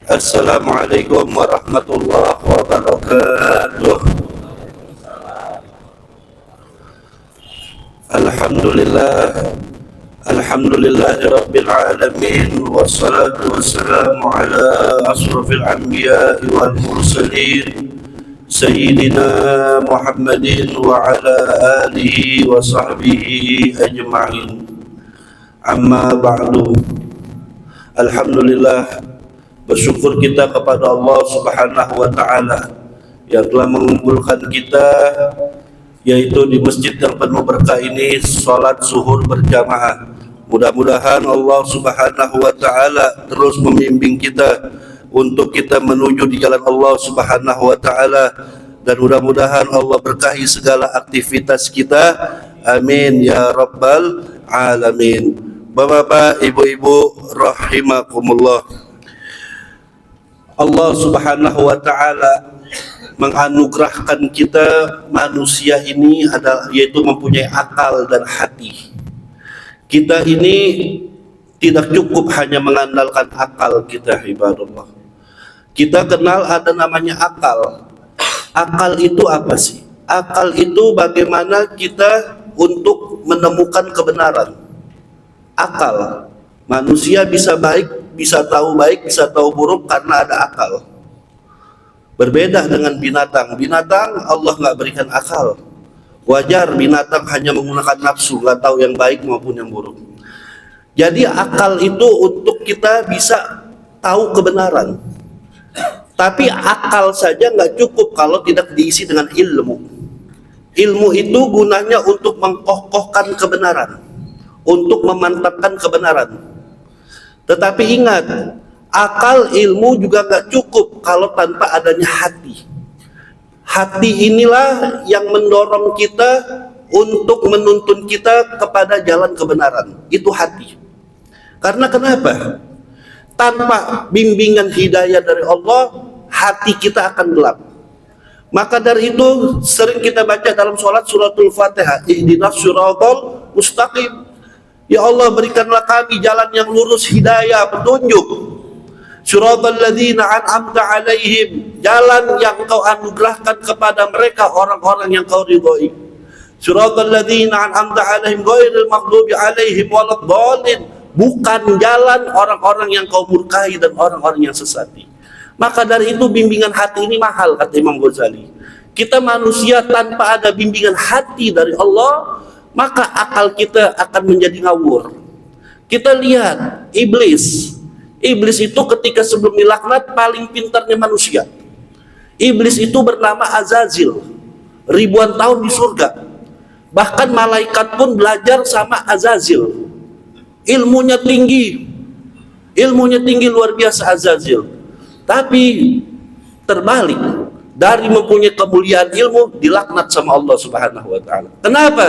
Assalamualaikum warahmatullahi wabarakatuh. Alhamdulillah, alhamdulillahirabbil alamin, wassalatu wassalamu ala asrofil anbiya'i wal mursalin sayyidina Muhammadin wa ala alihi wa sahbihi ajma'in. Amma ba'du. Alhamdulillah, bersyukur kita kepada Allah Subhanahu wa Ta'ala yang telah mengumpulkan kita, yaitu di masjid yang penuh berkah ini, sholat zuhur berjamaah. Mudah-mudahan Allah Subhanahu wa Ta'ala terus membimbing kita untuk kita menuju di jalan Allah Subhanahu wa Ta'ala, dan mudah-mudahan Allah berkahi segala aktivitas kita. Amin ya rabbal alamin. Bapak-bapak, ibu-ibu rahimakumullah, Allah Subhanahu wa Ta'ala menganugerahkan kita manusia ini adalah, yaitu mempunyai akal dan hati. Kita ini tidak cukup hanya mengandalkan akal kita, ibadallah. Kita kenal ada namanya akal. Akal itu apa sih? Akal itu bagaimana kita untuk menemukan kebenaran. Akal. Manusia bisa baik, bisa tahu baik, bisa tahu buruk karena ada akal. Berbeda dengan binatang. Binatang Allah nggak berikan akal. Wajar binatang hanya menggunakan nafsu, nggak tahu yang baik maupun yang buruk. Jadi akal itu untuk kita bisa tahu kebenaran. Tapi akal saja nggak cukup kalau tidak diisi dengan ilmu. Ilmu itu gunanya untuk mengkokohkan kebenaran, untuk memantapkan kebenaran. Tetapi ingat, akal ilmu juga gak cukup kalau tanpa adanya hati. Hati inilah yang mendorong kita untuk menuntun kita kepada jalan kebenaran. Itu hati. Karena kenapa? Tanpa bimbingan hidayah dari Allah, hati kita akan gelap. Maka dari itu sering kita baca dalam sholat suratul Fatihah, ihdinas siratal mustaqim. Ya Allah, berikanlah kami jalan yang lurus, hidayah, petunjuk. Siratal ladzina an'amta alaihim, jalan yang kau anugerahkan kepada mereka orang-orang yang kau ridhoi. Siratal ladzina an'amta alaihim ghairil maghdubi alaihim waladdallin, bukan jalan orang-orang yang kau murkai dan orang-orang yang sesati. Maka dari itu bimbingan hati ini mahal, kata Imam Ghazali. Kita manusia tanpa ada bimbingan hati dari Allah, maka akal kita akan menjadi ngawur. Kita lihat iblis. Iblis itu ketika sebelum dilaknat paling pintarnya manusia. Iblis itu bernama Azazil. Ribuan tahun di surga. Bahkan malaikat pun belajar sama Azazil. Ilmunya tinggi. Ilmunya tinggi luar biasa Azazil. Tapi terbalik. Dari mempunyai kemuliaan ilmu dilaknat sama Allah Subhanahu wa Ta'ala. Kenapa?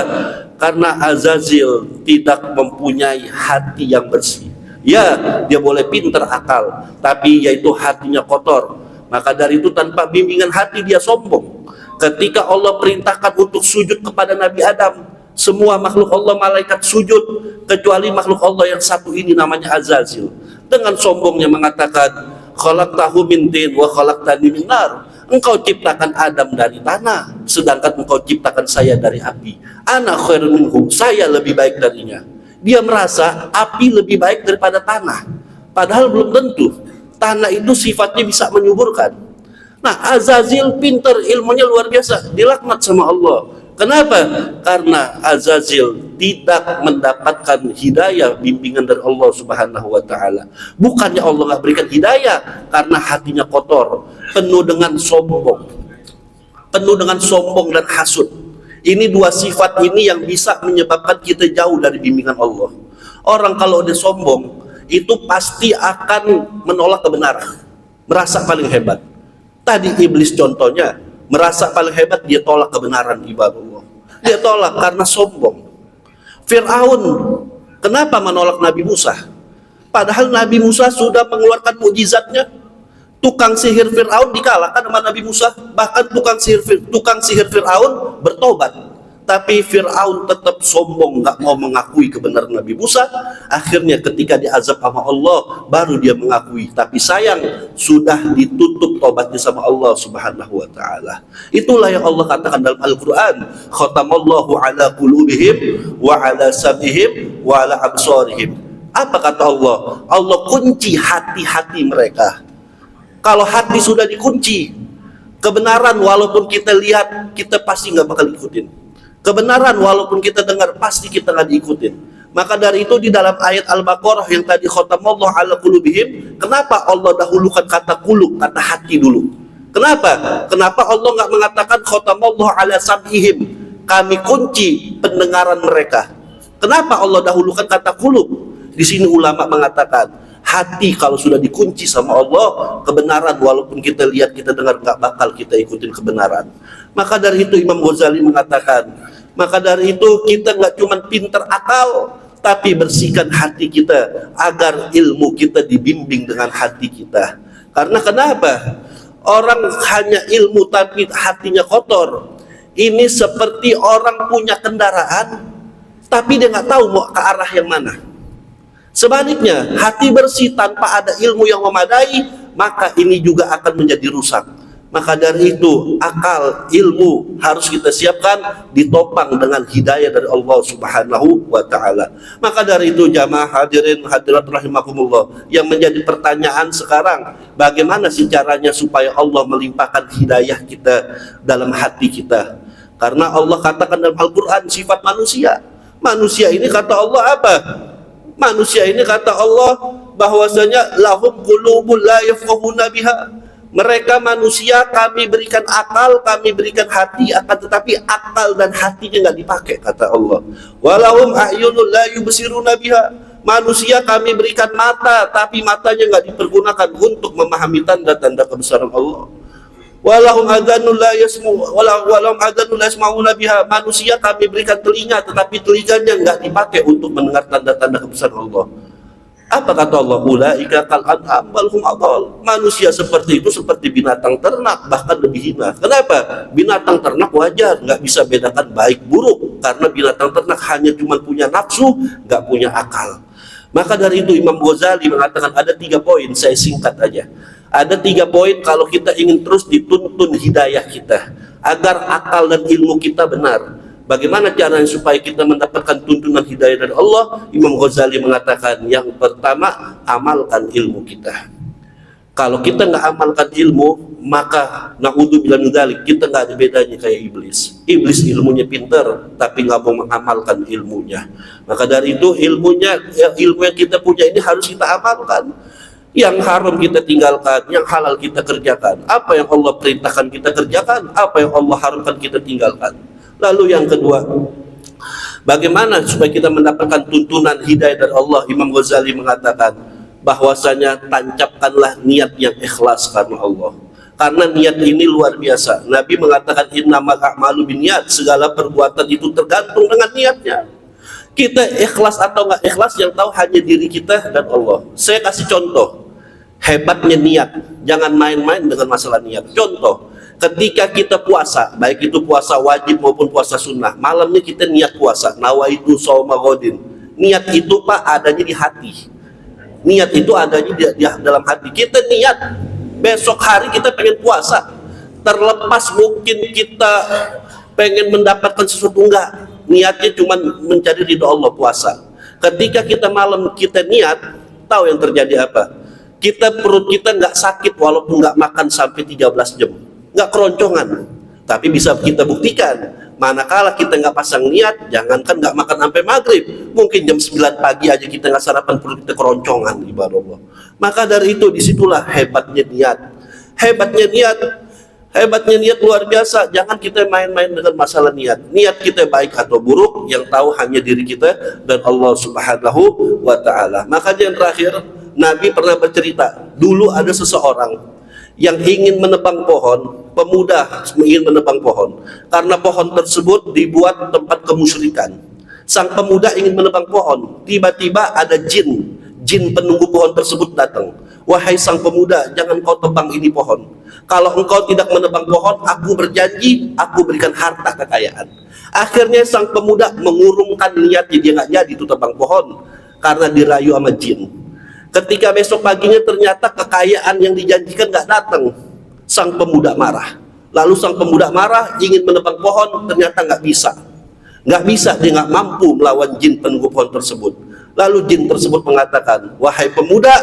Karena Azazil tidak mempunyai hati yang bersih. Ya, dia boleh pintar akal, tapi yaitu hatinya kotor. Maka dari itu tanpa bimbingan hati dia sombong. Ketika Allah perintahkan untuk sujud kepada Nabi Adam, semua makhluk Allah malaikat sujud kecuali makhluk Allah yang satu ini namanya Azazil. Dengan sombongnya mengatakan, khalaqtahu min tin wa khalaqtani min nar. Engkau ciptakan Adam dari tanah, sedangkan engkau ciptakan saya dari api. Ana khairun minhu, saya lebih baik darinya. Dia merasa api lebih baik daripada tanah. Padahal belum tentu. Tanah itu sifatnya bisa menyuburkan. Nah, Azazil pintar, ilmunya luar biasa, dilaknat sama Allah. Kenapa? Karena Azazil tidak mendapatkan hidayah, bimbingan dari Allah Subhanahu wa Ta'ala. Bukannya Allah nggak berikan hidayah, karena hatinya kotor, penuh dengan sombong, penuh dengan sombong dan hasud. Ini dua sifat ini yang bisa menyebabkan kita jauh dari bimbingan Allah. Orang kalau udah sombong, itu pasti akan menolak kebenaran, merasa paling hebat. Tadi iblis contohnya, merasa paling hebat, dia tolak kebenaran, ibadallah. Dia tolak karena sombong. Fir'aun, kenapa menolak Nabi Musa? Padahal Nabi Musa sudah mengeluarkan mukjizatnya, Tukang sihir Fir'aun dikalahkan sama Nabi Musa. Bahkan tukang sihir Fir'aun bertobat. Tapi Fir'aun tetap sombong, nggak mau mengakui kebenaran Nabi Musa. Akhirnya ketika diazab sama Allah, baru dia mengakui. Tapi sayang, sudah ditutup tobatnya sama Allah Subhanahu wa ta'ala. Itulah yang Allah katakan dalam Al-Quran, khatamallahu ala qulubihim wa ala sam'ihim wa ala absarihim. Apa kata Allah? Allah kunci hati-hati mereka. Kalau hati sudah dikunci, kebenaran walaupun kita lihat, kita pasti nggak bakal ikutin. Kebenaran walaupun kita dengar, pasti kita nggak diikutin. Maka dari itu di dalam ayat Al-Baqarah yang tadi khatamallahu ala qulubihim, kenapa Allah dahulukan kata qulub, kata hati dulu? Kenapa? Kenapa Allah nggak mengatakan khatamallahu ala sam'ihim, kami kunci pendengaran mereka? Kenapa Allah dahulukan kata qulub? Di sini ulama mengatakan, hati kalau sudah dikunci sama Allah, kebenaran walaupun kita lihat, kita dengar, nggak bakal kita ikutin kebenaran. Maka dari itu Imam Ghazali mengatakan, maka dari itu kita nggak cuma pinter akal, tapi bersihkan hati kita agar ilmu kita dibimbing dengan hati kita. Karena kenapa? Orang hanya ilmu tapi hatinya kotor. Ini seperti orang punya kendaraan, tapi dia nggak tahu mau ke arah yang mana. Sebaliknya, hati bersih tanpa ada ilmu yang memadai, maka ini juga akan menjadi rusak. Maka dari itu, akal, ilmu harus kita siapkan, ditopang dengan hidayah dari Allah Subhanahu wa ta'ala. Maka dari itu, jamaah hadirin hadirat rahimakumullah, yang menjadi pertanyaan sekarang, bagaimana sih caranya supaya Allah melimpahkan hidayah kita dalam hati kita? Karena Allah katakan dalam Al-Quran sifat manusia. Manusia ini kata Allah apa? Manusia ini kata Allah bahwasanya lahum qulubun la yafqahuna biha. Mereka manusia kami berikan akal, kami berikan hati, akan tetapi akal dan hatinya nggak dipakai, kata Allah. Walahum a'yunul la yubsiruna biha. Manusia kami berikan mata, tapi matanya nggak dipergunakan untuk memahami tanda-tanda kebesaran Allah. Walahum adhanul la yasma'una biha. Manusia kami berikan telinga, tetapi telinganya nggak dipakai untuk mendengar tanda-tanda kebesaran Allah. Apa kata Allah? Ulaika kal an'am bal hum adall. Manusia seperti itu seperti binatang ternak, bahkan lebih hina. Kenapa? Binatang ternak wajar, nggak bisa bedakan baik buruk, karena binatang ternak hanya cuma punya nafsu, nggak punya akal. Maka dari itu Imam Ghazali mengatakan ada 3 poin, saya singkat aja. Ada 3 poin kalau kita ingin terus dituntun hidayah kita, agar akal dan ilmu kita benar. Bagaimana caranya supaya kita mendapatkan tuntunan hidayah dari Allah? Imam Ghazali mengatakan, yang pertama, amalkan ilmu kita. Kalau kita nggak amalkan ilmu, maka na'udzubillah min dzalik, kita nggak ada bedanya kayak iblis. Iblis ilmunya pintar, tapi nggak mau mengamalkan ilmunya. Maka dari itu ilmu yang kita punya ini harus kita amalkan. Yang haram kita tinggalkan, yang halal kita kerjakan. Apa yang Allah perintahkan kita kerjakan, apa yang Allah haramkan kita tinggalkan. Lalu yang kedua, bagaimana supaya kita mendapatkan tuntunan hidayah dari Allah? Imam Ghazali mengatakan bahwasanya tancapkanlah niat yang ikhlas karena Allah. Karena niat ini luar biasa. Nabi mengatakan innamal a'malu binniyat, segala perbuatan itu tergantung dengan niatnya. Kita ikhlas atau nggak ikhlas yang tahu hanya diri kita dan Allah. Saya kasih contoh hebatnya niat. Jangan main-main dengan masalah niat. Contoh, ketika kita puasa, baik itu puasa wajib maupun puasa sunnah, malamnya kita niat puasa, nawaitu shauma ghadin. Niat itu Pak adanya di hati. Niat itu adanya di dalam hati. Kita niat besok hari kita pengen puasa. Terlepas mungkin kita pengen mendapatkan sesuatu, enggak. Niatnya cuma mencari ridho Allah puasa. Ketika kita malam kita niat, tahu yang terjadi apa? Perut kita nggak sakit walaupun nggak makan sampai 13 jam. Nggak keroncongan, tapi bisa kita buktikan manakala kita nggak pasang niat, jangankan nggak makan sampai maghrib, mungkin jam 9 pagi aja kita nggak sarapan, perut kita keroncongan, ibarat Allah. Maka dari itu disitulah hebatnya niat. Hebatnya niat luar biasa. Jangan kita main-main dengan masalah niat. Niat kita baik atau buruk, yang tahu hanya diri kita dan Allah Subhanahu wa ta'ala. Makanya yang terakhir, Nabi pernah bercerita, dulu ada seseorang yang ingin menebang pohon, pemuda ingin menebang pohon, karena pohon tersebut dibuat tempat kemusyrikan. Sang pemuda ingin menebang pohon, tiba-tiba ada jin penunggu pohon tersebut datang. Wahai sang pemuda, jangan kau tebang ini pohon. Kalau engkau tidak menebang pohon, aku berjanji, aku berikan harta kekayaan. Akhirnya sang pemuda mengurungkan niatnya, dia nggak jadi tuh tebang pohon karena dirayu sama jin. Ketika besok paginya ternyata kekayaan yang dijanjikan nggak datang, sang pemuda marah. Lalu sang pemuda marah, ingin menebang pohon, ternyata nggak bisa. Nggak bisa, dia nggak mampu melawan jin penunggu pohon tersebut. Lalu jin tersebut mengatakan, wahai pemuda,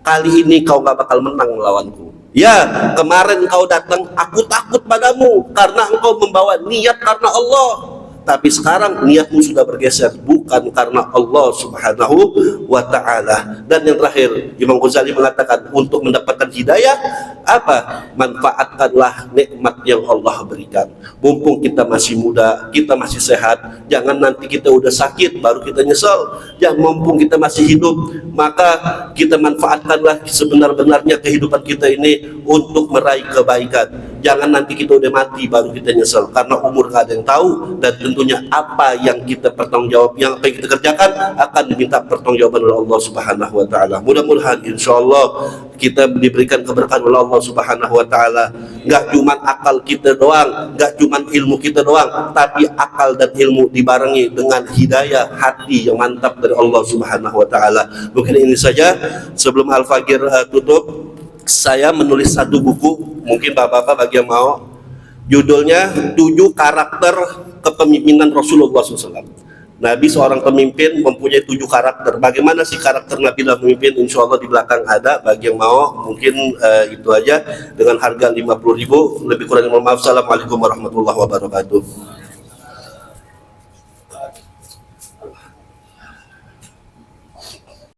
kali ini kau gak bakal menang melawanku. Ya, kemarin kau datang, aku takut padamu karena engkau membawa niat karena Allah. Tapi sekarang niatmu sudah bergeser, bukan karena Allah subhanahu wa ta'ala. Dan yang terakhir, Imam Ghazali mengatakan, untuk mendapatkan hidayah, apa? Manfaatkanlah nikmat yang Allah berikan. Mumpung kita masih muda, kita masih sehat, jangan nanti kita udah sakit baru kita nyesal. Jangan, mumpung kita masih hidup, maka kita manfaatkanlah sebenar-benarnya kehidupan kita ini untuk meraih kebaikan. Jangan nanti kita udah mati baru kita nyesal, karena umur gak ada yang tahu, dan tentunya apa yang kita bertanggung yang apa yang kita kerjakan akan diminta pertanggungjawaban oleh Allah Subhanahu wa taala. Mudah-mudahan insyaallah kita diberikan keberkahan oleh Allah Subhanahu wa taala. Enggak cuma akal kita doang, enggak cuma ilmu kita doang, tapi akal dan ilmu dibarengi dengan hidayah hati yang mantap dari Allah Subhanahu wa taala. Mungkin ini saja sebelum Al-Fajr tutup. Saya menulis satu buku, mungkin bapak-bapak bagi yang mau, judulnya 7 karakter kepemimpinan Rasulullah SAW. Nabi seorang pemimpin mempunyai 7 karakter. Bagaimana sih karakter Nabi dalam pemimpin? Insya Allah di belakang ada, bagi yang mau mungkin itu aja, dengan harga 50.000. Lebih kurang mohon maaf. Assalamualaikum warahmatullahi wabarakatuh.